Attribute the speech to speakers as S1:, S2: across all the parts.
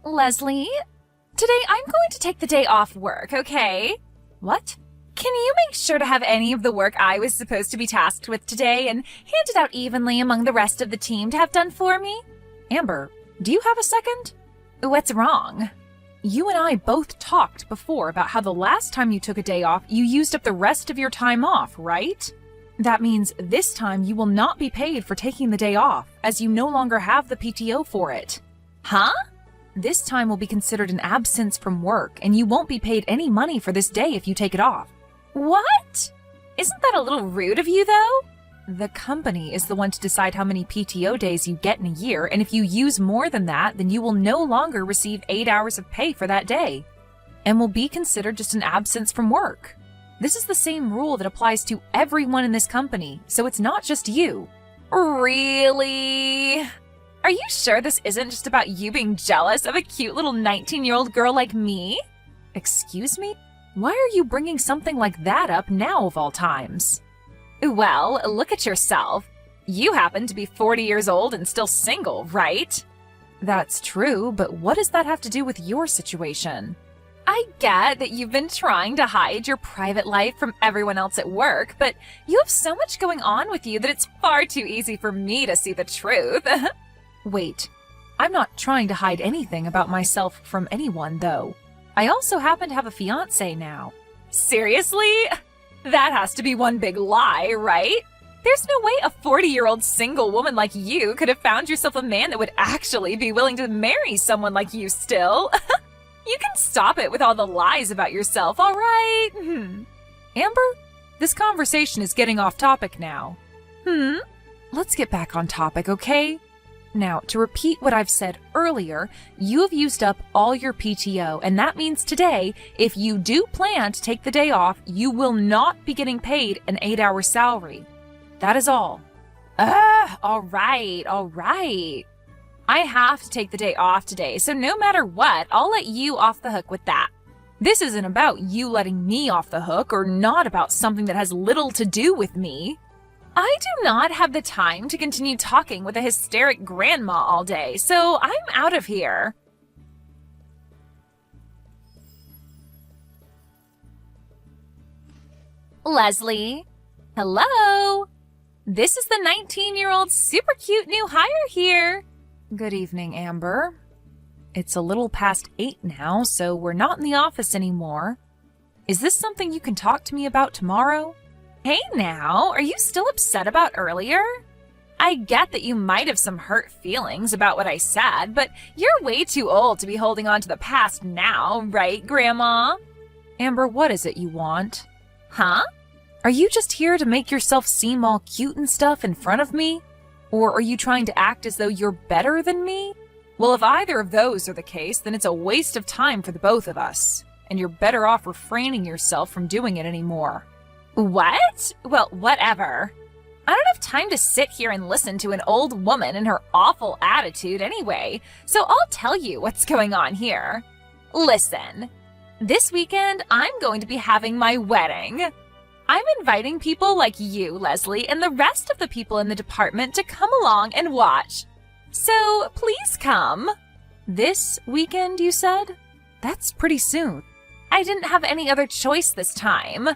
S1: Leslie, today I'm going to take the day off work, okay? What? Can you make sure to have any of the work I was supposed to be tasked with today and hand it out evenly among the rest of the team to have done for me? Amber, do you have a second? What's wrong? You and I both talked before about how the last time you took a day off, you used up the rest of your time off, right? That means this time you will not be paid for taking the day off, as you no longer have the PTO for it. Huh? This time will be considered an absence from work, and you won't be paid any money for this day if you take it off. What? Isn't that a little rude of you, though? The company is the one to decide how many PTO days you get in a year, and if you use more than that, then you will no longer receive 8 hours of pay for that day, and will be considered just an absence from work. This is the same rule that applies to everyone in this company, so it's not just you. Really? Are you sure this isn't just about you being jealous of a cute little 19-year-old girl like me? Excuse me? Why are you bringing something like that up now of all times? Well, look at yourself. You happen to be 40 years old and still single, right? That's true, but what does that have to do with your situation? I get that you've been trying to hide your private life from everyone else at work, but you have so much going on with you that it's far too easy for me to see the truth. Wait, I'm not trying to hide anything about myself from anyone, though. I also happen to have a fiancé now. Seriously? That has to be one big lie, right? There's no way a 40-year-old single woman like you could have found yourself a man that would actually be willing to marry someone like you still. You can stop it with all the lies about yourself, all right? Amber, this conversation is getting off topic now. Let's get back on topic, okay? Now, to repeat what I've said earlier, you have used up all your PTO, and that means today, if you do plan to take the day off, you will not be getting paid an 8-hour salary. That is all. All right. I have to take the day off today, so no matter what, I'll let you off the hook with that. This isn't about you letting me off the hook, or not about something that has little to do with me. I do not have the time to continue talking with a hysteric grandma all day, so I'm out of here. Leslie? Hello? This is the 19-year-old super cute new hire here. Good evening, Amber. It's a little past 8 now, so we're not in the office anymore. Is this something you can talk to me about tomorrow? Hey now, are you still upset about earlier? I get that you might have some hurt feelings about what I said, but you're way too old to be holding on to the past now, right, Grandma? Amber, what is it you want? Huh? Are you just here to make yourself seem all cute and stuff in front of me? Or are you trying to act as though you're better than me? Well, if either of those are the case, then it's a waste of time for the both of us, and you're better off refraining yourself from doing it anymore. What? Well, whatever. I don't have time to sit here and listen to an old woman and her awful attitude anyway, so I'll tell you what's going on here. Listen, this weekend I'm going to be having my wedding. I'm inviting people like you, Leslie, and the rest of the people in the department to come along and watch. So please come. This weekend, you said? That's pretty soon. I didn't have any other choice this time.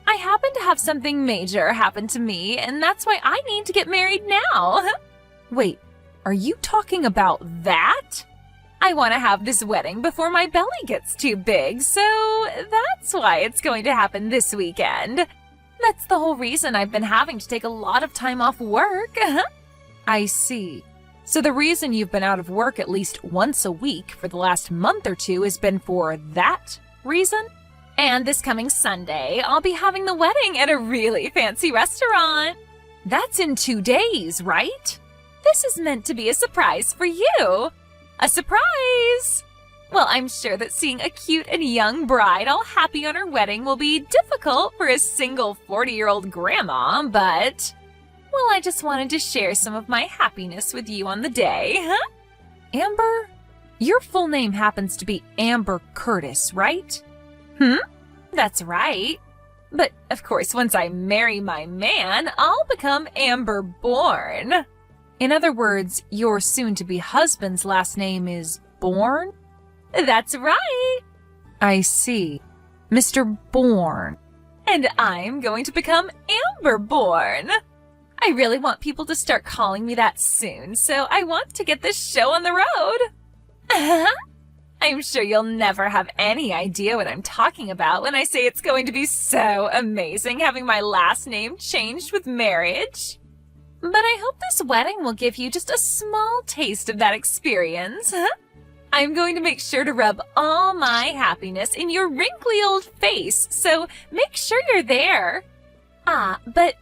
S1: I happen to have something major happen to me, and that's why I need to get married now. Wait, are you talking about that? I want to have this wedding before my belly gets too big, so that's why it's going to happen this weekend. That's the whole reason I've been having to take a lot of time off work. I see. So the reason you've been out of work at least once a week for the last month or two has been for that reason? And this coming Sunday, I'll be having the wedding at a really fancy restaurant. That's in 2 days, right? This is meant to be a surprise for you. A surprise! Well, I'm sure that seeing a cute and young bride all happy on her wedding will be difficult for a single 40-year-old grandma, but... well, I just wanted to share some of my happiness with you on the day. Amber, your full name happens to be Amber Curtis, right? That's right. But, of course, once I marry my man, I'll become Amber Bourne. In other words, your soon-to-be husband's last name is Bourne? That's right. I see. Mr. Bourne. And I'm going to become Amber Bourne. I really want people to start calling me that soon, so I want to get this show on the road. I'm sure you'll never have any idea what I'm talking about when I say it's going to be so amazing having my last name changed with marriage. But I hope this wedding will give you just a small taste of that experience. I'm going to make sure to rub all my happiness in your wrinkly old face, so make sure you're there. But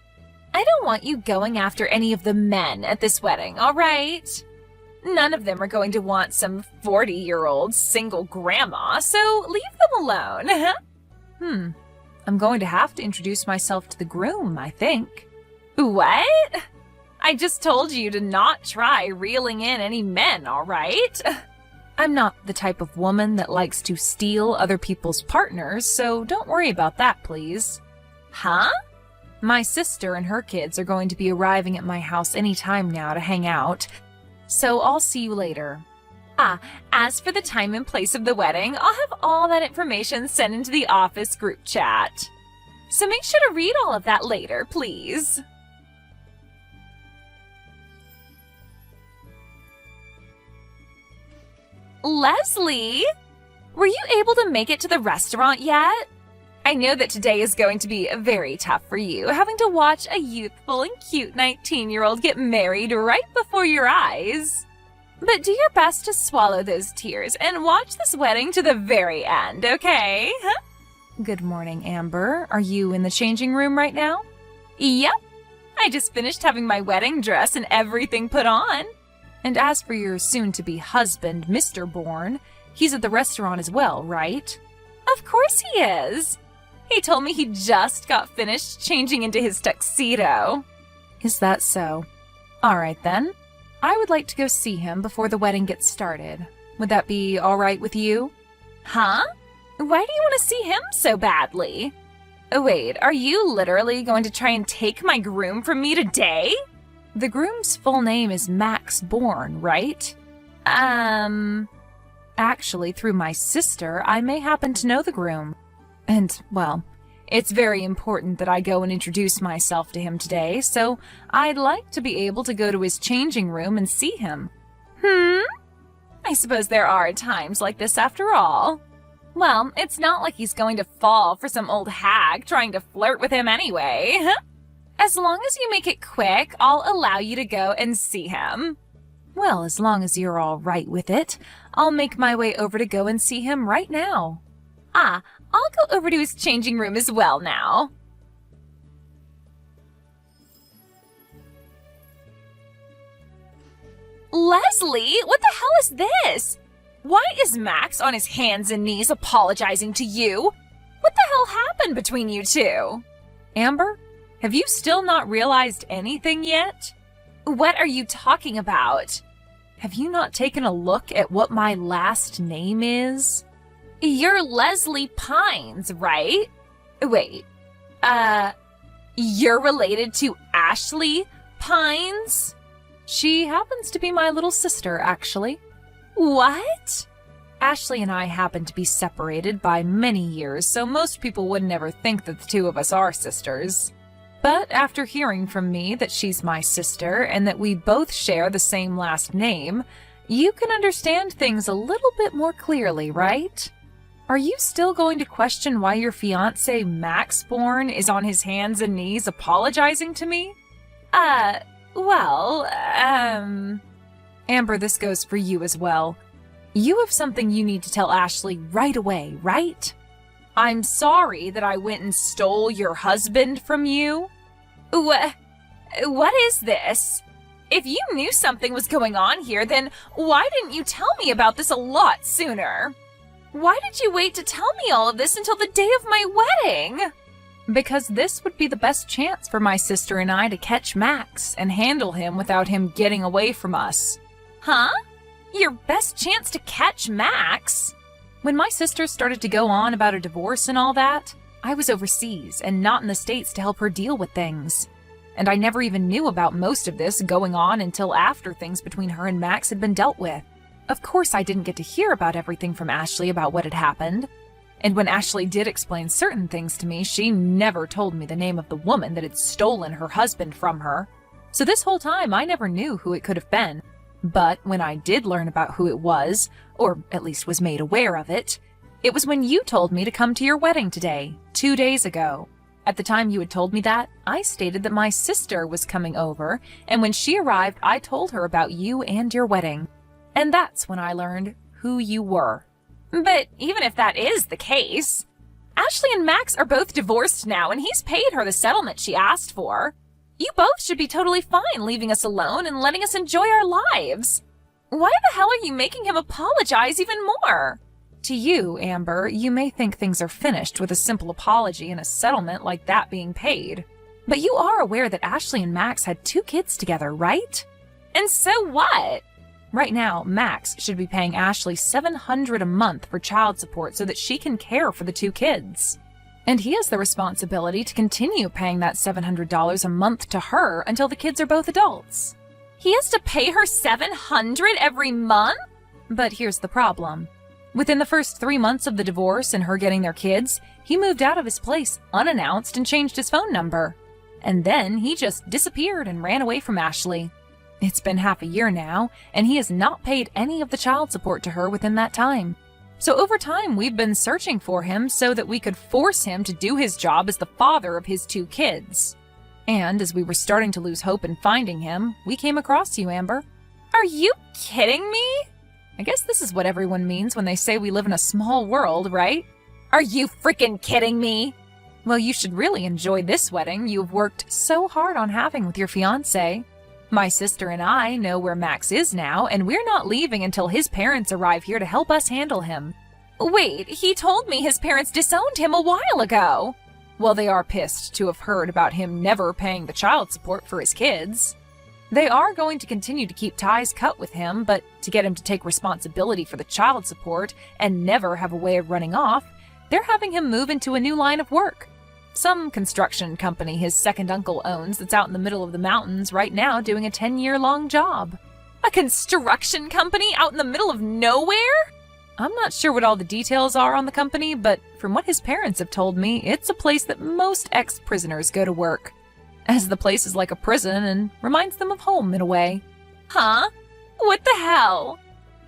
S1: I don't want you going after any of the men at this wedding, all right? None of them are going to want some 40-year-old single grandma, so leave them alone. I'm going to have to introduce myself to the groom, I think. What? I just told you to not try reeling in any men, all right? I'm not the type of woman that likes to steal other people's partners, so don't worry about that, please. Huh? My sister and her kids are going to be arriving at my house any time now to hang out, so I'll see you later. As for the time and place of the wedding, I'll have all that information sent into the office group chat. So make sure to read all of that later, please. Leslie, were you able to make it to the restaurant yet? I know that today is going to be very tough for you, having to watch a youthful and cute 19-year-old get married right before your eyes. But do your best to swallow those tears and watch this wedding to the very end, okay? Good morning, Amber. Are you in the changing room right now? Yep. I just finished having my wedding dress and everything put on. And as for your soon-to-be husband, Mr. Bourne, he's at the restaurant as well, right? Of course he is. He told me he just got finished changing into his tuxedo. Is that so? All right, then. I would like to go see him before the wedding gets started. Would that be all right with you? Huh? Why do you want to see him so badly? Wait, are you literally going to try and take my groom from me today? The groom's full name is Max Bourne, right? Actually, through my sister, I may happen to know the groom. And, well, it's very important that I go and introduce myself to him today, so I'd like to be able to go to his changing room and see him. I suppose there are times like this after all. Well, it's not like he's going to fall for some old hag trying to flirt with him anyway. As long as you make it quick, I'll allow you to go and see him. Well, as long as you're all right with it, I'll make my way over to go and see him right now. I'll go over to his changing room as well now. Leslie, what the hell is this? Why is Max on his hands and knees apologizing to you? What the hell happened between you two? Amber? Have you still not realized anything yet? What are you talking about? Have you not taken a look at what my last name is? You're Leslie Pines, right? Wait, you're related to Ashley Pines? She happens to be my little sister, actually. What? Ashley and I happen to be separated by many years, so most people would never think that the two of us are sisters. But after hearing from me that she's my sister and that we both share the same last name, you can understand things a little bit more clearly, right? Are you still going to question why your fiancé, Max Bourne, is on his hands and knees apologizing to me? Amber, this goes for you as well. You have something you need to tell Ashley right away, right? I'm sorry that I went and stole your husband from you. What is this? If you knew something was going on here, then why didn't you tell me about this a lot sooner? Why did you wait to tell me all of this until the day of my wedding? Because this would be the best chance for my sister and I to catch Max and handle him without him getting away from us. Huh? Your best chance to catch Max? When my sister started to go on about a divorce and all that, I was overseas and not in the States to help her deal with things. And I never even knew about most of this going on until after things between her and Max had been dealt with. Of course, I didn't get to hear about everything from Ashley about what had happened. And when Ashley did explain certain things to me, she never told me the name of the woman that had stolen her husband from her. So this whole time, I never knew who it could have been. But when I did learn about who it was, or at least was made aware of it, it was when you told me to come to your wedding today, 2 days ago. At the time you had told me that, I stated that my sister was coming over, and when she arrived, I told her about you and your wedding. And that's when I learned who you were. But even if that is the case, Ashley and Max are both divorced now, and he's paid her the settlement she asked for. You both should be totally fine leaving us alone and letting us enjoy our lives. Why the hell are you making him apologize even more? To you, Amber, you may think things are finished with a simple apology and a settlement like that being paid. But you are aware that Ashley and Max had 2 kids together, right? And so what? Right now, Max should be paying Ashley $700 a month for child support so that she can care for the 2 kids. And he has the responsibility to continue paying that $700 a month to her until the kids are both adults. He has to pay her $700 every month? But here's the problem. Within the first 3 months of the divorce and her getting their kids, he moved out of his place unannounced and changed his phone number. And then he just disappeared and ran away from Ashley. It's been half a year now, and he has not paid any of the child support to her within that time. So over time, we've been searching for him so that we could force him to do his job as the father of his 2 kids. And as we were starting to lose hope in finding him, we came across you, Amber. Are you kidding me? I guess this is what everyone means when they say we live in a small world, right? Are you freaking kidding me? Well, you should really enjoy this wedding you've worked so hard on having with your fiancé. My sister and I know where Max is now, and we're not leaving until his parents arrive here to help us handle him. Wait, he told me his parents disowned him a while ago. Well, they are pissed to have heard about him never paying the child support for his kids. They are going to continue to keep ties cut with him, but to get him to take responsibility for the child support and never have a way of running off, they're having him move into a new line of work. Some construction company his second uncle owns that's out in the middle of the mountains right now doing a 10-year-long job. A construction company out in the middle of nowhere? I'm not sure what all the details are on the company, but from what his parents have told me, it's a place that most ex-prisoners go to work, as the place is like a prison and reminds them of home in a way. Huh? What the hell?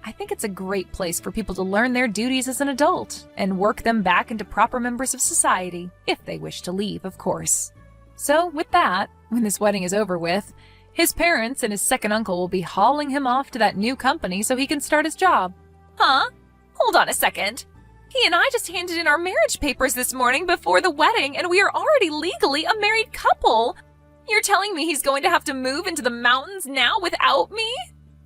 S1: I think it's a great place for people to learn their duties as an adult and work them back into proper members of society, if they wish to leave, of course. So with that, when this wedding is over with, his parents and his second uncle will be hauling him off to that new company so he can start his job. Huh? Hold on a second. He and I just handed in our marriage papers this morning before the wedding, and we are already legally a married couple. You're telling me he's going to have to move into the mountains now without me?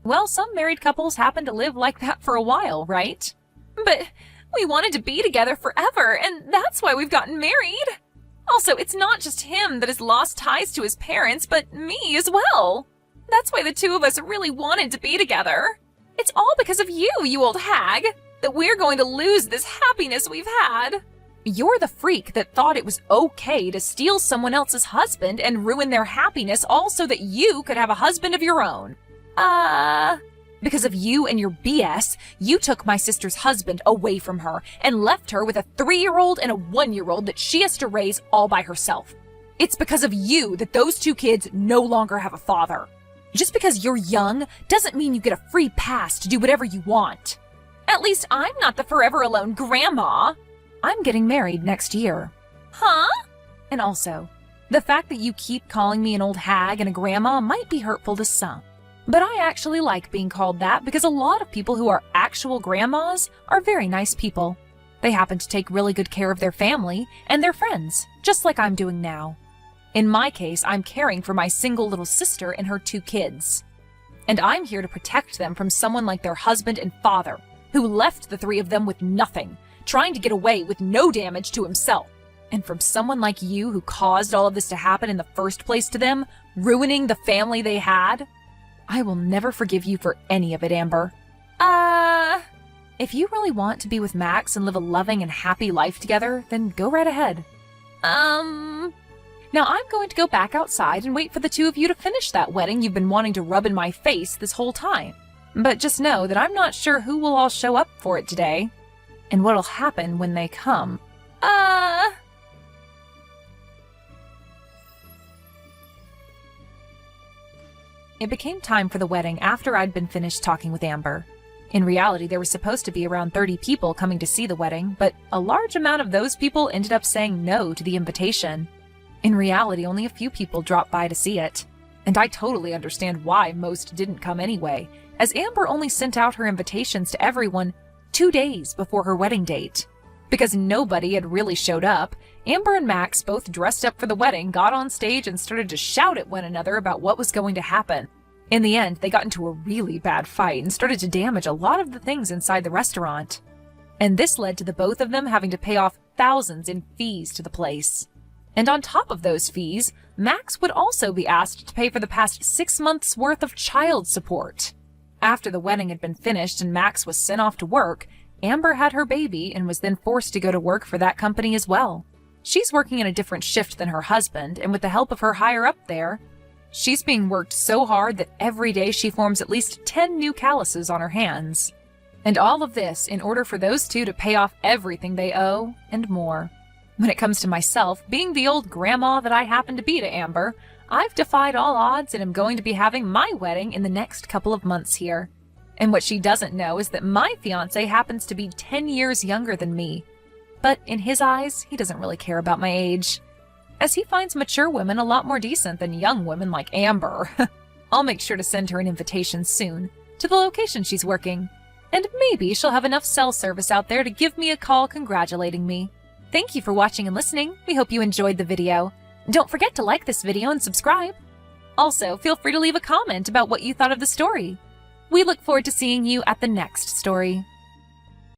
S1: Well, some married couples happen to live like that for a while, right? But we wanted to be together forever, and that's why we've gotten married. Also, it's not just him that has lost ties to his parents, but me as well. That's why the 2 of us really wanted to be together. It's all because of you, you old hag, that we're going to lose this happiness we've had. You're the freak that thought it was okay to steal someone else's husband and ruin their happiness all so that you could have a husband of your own. Because of you and your BS, you took my sister's husband away from her and left her with a 3-year-old and a 1-year-old that she has to raise all by herself. It's because of you that those 2 kids no longer have a father. Just because you're young doesn't mean you get a free pass to do whatever you want. At least I'm not the forever alone grandma. I'm getting married next year. Huh? And also, the fact that you keep calling me an old hag and a grandma might be hurtful to some. But I actually like being called that because a lot of people who are actual grandmas are very nice people. They happen to take really good care of their family and their friends, just like I'm doing now. In my case, I'm caring for my single little sister and her 2 kids. And I'm here to protect them from someone like their husband and father, who left the 3 of them with nothing, trying to get away with no damage to himself. And from someone like you who caused all of this to happen in the first place to them, ruining the family they had. I will never forgive you for any of it, Amber. If you really want to be with Max and live a loving and happy life together, then go right ahead. Now I'm going to go back outside and wait for the 2 of you to finish that wedding you've been wanting to rub in my face this whole time. But just know that I'm not sure who will all show up for it today, and what'll happen when they come. It became time for the wedding after I'd been finished talking with Amber. In reality, there were supposed to be around 30 people coming to see the wedding, but a large amount of those people ended up saying no to the invitation. In reality, only a few people dropped by to see it. And I totally understand why most didn't come anyway, as Amber only sent out her invitations to everyone 2 days before her wedding date. Because nobody had really showed up, Amber and Max, both dressed up for the wedding, got on stage and started to shout at one another about what was going to happen. In the end, they got into a really bad fight and started to damage a lot of the things inside the restaurant. And this led to the both of them having to pay off thousands in fees to the place. And on top of those fees, Max would also be asked to pay for the past 6 months' worth of child support. After the wedding had been finished and Max was sent off to work, Amber had her baby and was then forced to go to work for that company as well. She's working in a different shift than her husband, and with the help of her higher up there, she's being worked so hard that every day she forms at least 10 new calluses on her hands. And all of this in order for those two to pay off everything they owe and more. When it comes to myself, being the old grandma that I happen to be to Amber, I've defied all odds and am going to be having my wedding in the next couple of months here. And what she doesn't know is that my fiancé happens to be 10 years younger than me. But in his eyes, he doesn't really care about my age, as he finds mature women a lot more decent than young women like Amber. I'll make sure to send her an invitation soon to the location she's working, and maybe she'll have enough cell service out there to give me a call congratulating me. Thank you for watching and listening. We hope you enjoyed the video. Don't forget to like this video and subscribe. Also, feel free to leave a comment about what you thought of the story. We look forward to seeing you at the next story.